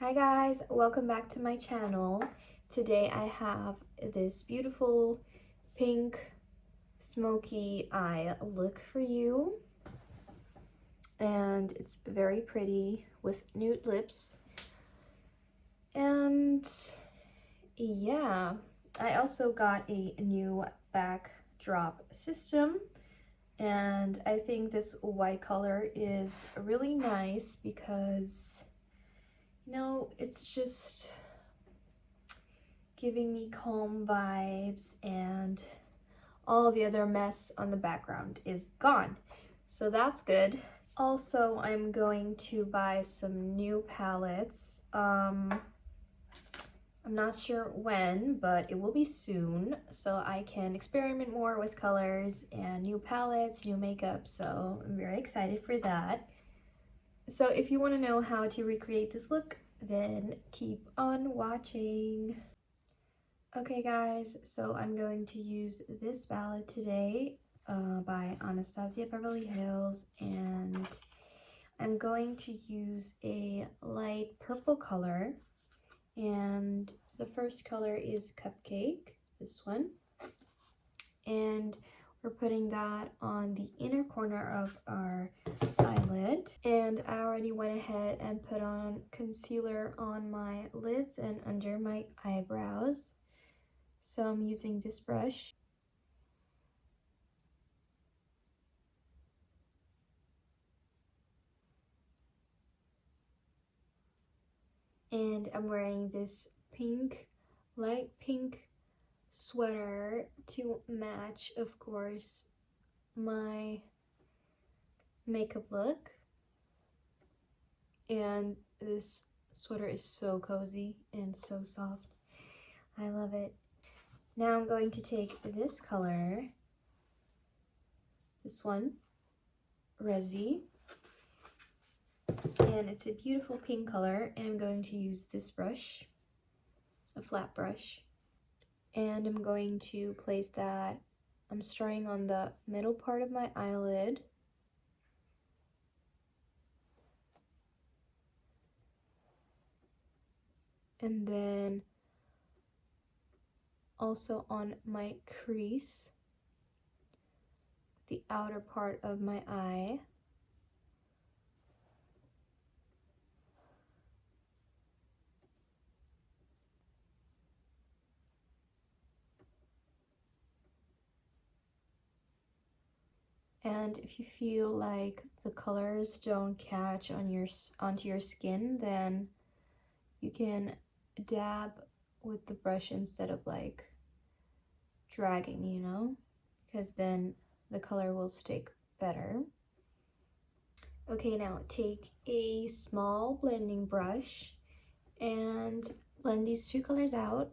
Hi guys, welcome back to my channel. Today I have this beautiful pink smoky eye look for you, and it's very pretty with nude lips. And yeah, I also got a new backdrop system, and I think this white color is really nice because it's just giving me calm vibes and all of the other mess on the background is gone. So that's good. Also, I'm going to buy some new palettes. I'm not sure when, but it will be soon, so I can experiment more with colors and new palettes, new makeup, so I'm very excited for that. So if you want to know how to recreate this look, then keep on watching. Okay guys, so I'm going to use this palette today by Anastasia Beverly Hills, and I'm going to use a light purple color, and the first color is Cupcake, this one, and we're putting that on the inner corner of our eyelid. And I already went ahead and put on concealer on my lids and under my eyebrows. So I'm using this brush. And I'm wearing this pink, light pink sweater to match, of course, my makeup look. And this sweater is so cozy and so soft. I love it. Now I'm going to take this color, this one, Resi, and it's a beautiful pink color, and I'm going to use this brush, a flat brush, and I'm going to place that, I'm starting on the middle part of my eyelid, and then also on my crease, the outer part of my eye. And if you feel like the colors don't catch on onto your skin, then you can dab with the brush instead of like dragging, because then the color will stick better. Okay, now take a small blending brush and blend these two colors out.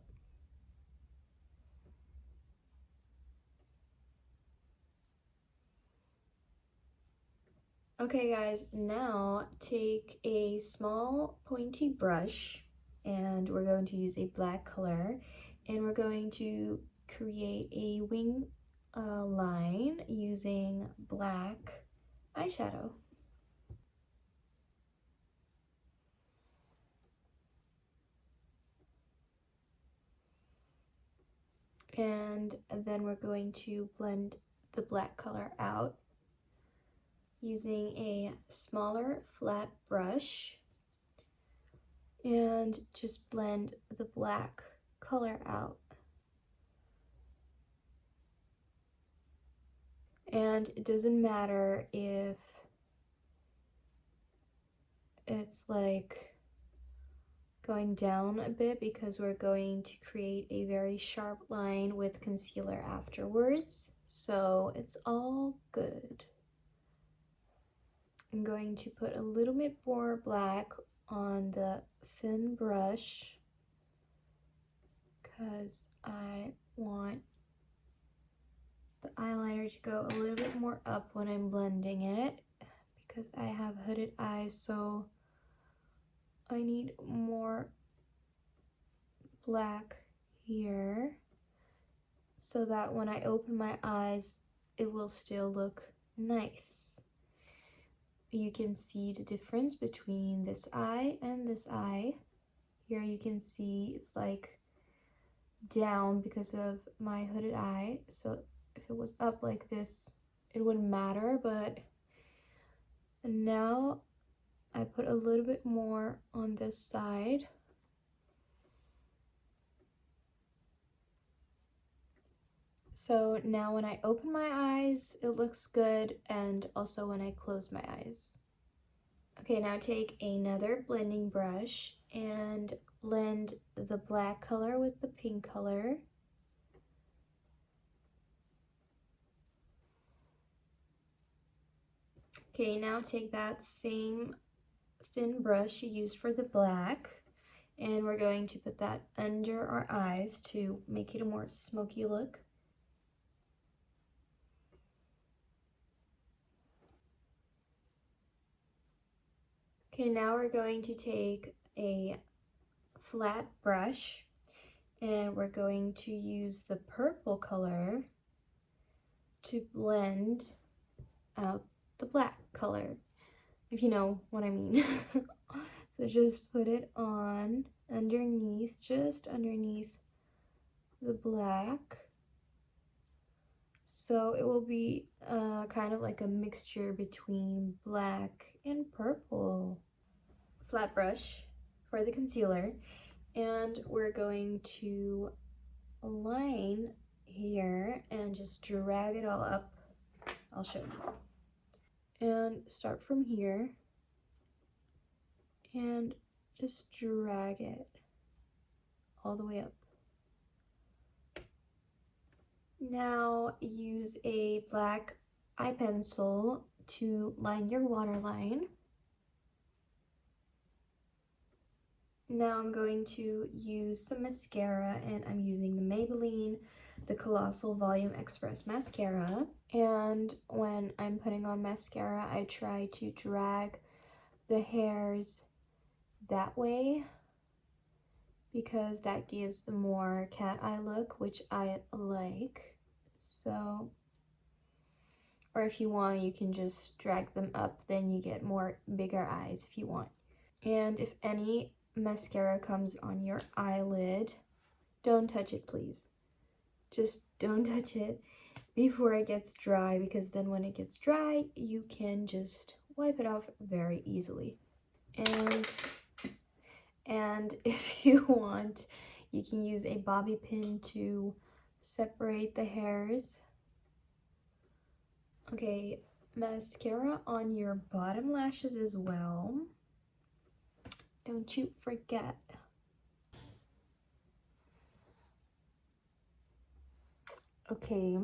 Okay guys, now take a small pointy brush, and we're going to use a black color, and we're going to create a wing line using black eyeshadow. And then we're going to blend the black color out using a smaller flat brush, and just blend the black color out. And it doesn't matter if it's like going down a bit, because we're going to create a very sharp line with concealer afterwards, so it's all good. I'm going to put a little bit more black on the thin brush because I want the eyeliner to go a little bit more up when I'm blending it, because I have hooded eyes, so I need more black here so that when I open my eyes it will still look nice. You can see the difference between this eye and this eye. Here you can see it's like down because of my hooded eye. So if it was up like this, it wouldn't matter, but now I put a little bit more on this side. So now when I open my eyes, it looks good, and also when I close my eyes. Okay, now take another blending brush and blend the black color with the pink color. Okay, now take that same thin brush you used for the black, and we're going to put that under our eyes to make it a more smoky look. Okay, now we're going to take a flat brush and we're going to use the purple color to blend out the black color, if you know what I mean. So just put it on underneath, just underneath the black. So it will be kind of like a mixture between black and purple. Flat brush for the concealer, and we're going to line here and just drag it all up. I'll show you. And start from here and just drag it all the way up. Now use a black eye pencil to line your waterline. Now I'm going to use some mascara, and I'm using the Maybelline, the Colossal Volume Express Mascara. And when I'm putting on mascara, I try to drag the hairs that way because that gives a more cat eye look, which I like. So, or if you want, you can just drag them up, then you get more bigger eyes if you want. And if any mascara comes on your eyelid, don't touch it, please. Just don't touch it before it gets dry, because then when it gets dry, you can just wipe it off very easily. And if you want, you can use a bobby pin to separate the hairs. Okay, mascara on your bottom lashes as well. Don't you forget. Okay,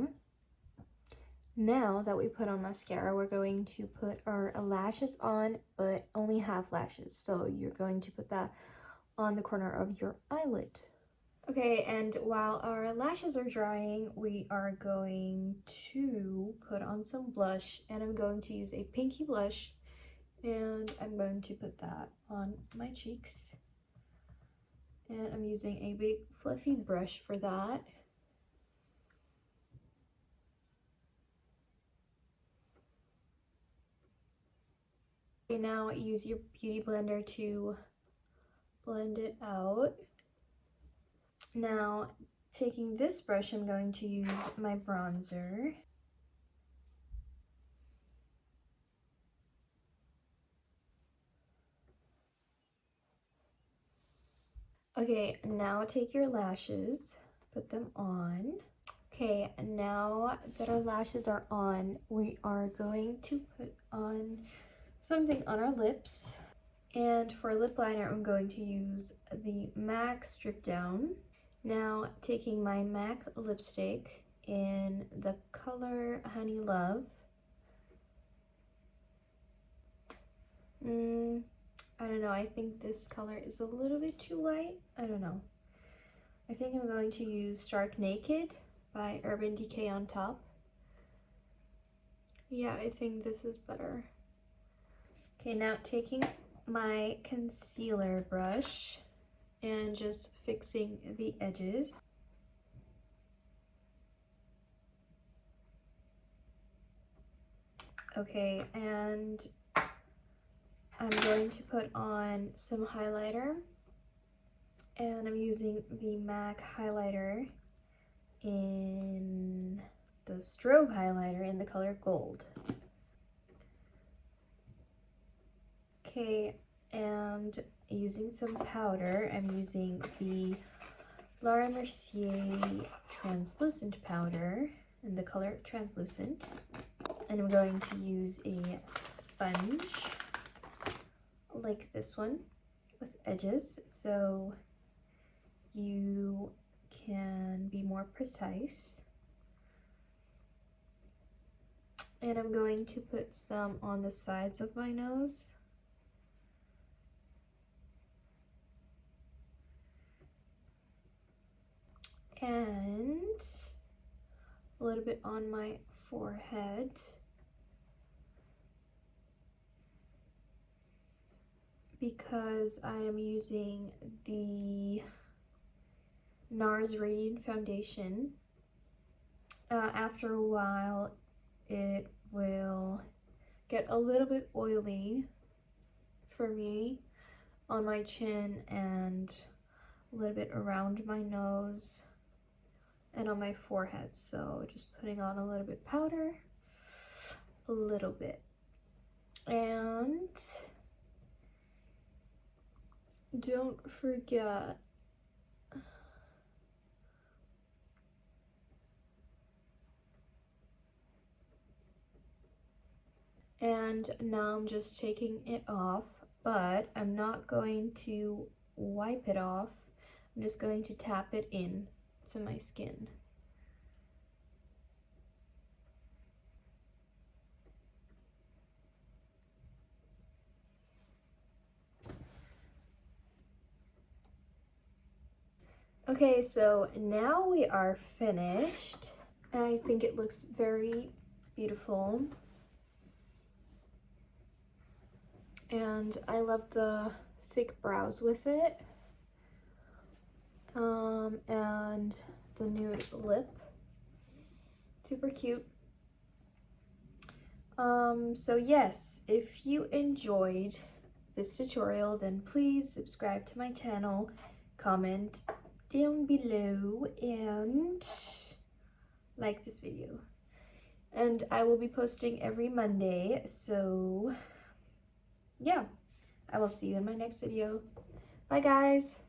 now that we put on mascara, we're going to put our lashes on, but only half lashes. So you're going to put that on the corner of your eyelid. Okay, and while our lashes are drying, we are going to put on some blush, and I'm going to use a pinky blush, and I'm going to put that on my cheeks. And I'm using a big fluffy brush for that. Okay, now use your beauty blender to blend it out. Now, taking this brush, I'm going to use my bronzer. Okay, now take your lashes, put them on. Okay, now that our lashes are on, we are going to put on something on our lips. And for lip liner, I'm going to use the MAC Stripdown. Now, taking my MAC lipstick in the color Honeylove. I don't know, I think this color is a little bit too light. I don't know. I think I'm going to use Stark Naked by Urban Decay on top. Yeah, I think this is better. Okay, now taking my concealer brush and just fixing the edges. Okay, and I'm going to put on some highlighter. And I'm using the MAC highlighter in the Strobe highlighter in the color Gold. Okay, and using some powder, I'm using the Laura Mercier translucent powder in the color Translucent. And I'm going to use a sponge like this one with edges so you can be more precise. And I'm going to put some on the sides of my nose. And a little bit on my forehead. Because I am using the Nars Radiant Foundation. After a while, it will get a little bit oily for me on my chin and a little bit around my nose and on my forehead. So just putting on a little bit powder, a little bit. And don't forget and now I'm just taking it off, but I'm not going to wipe it off. I'm just going to tap it in to my skin. Okay, so now we are finished. I think it looks very beautiful. And I love the thick brows with it. And the nude lip. Super cute. So yes, if you enjoyed this tutorial, then please subscribe to my channel, comment down below, and like this video. And I will be posting every Monday, so yeah, I will see you in my next video. Bye guys!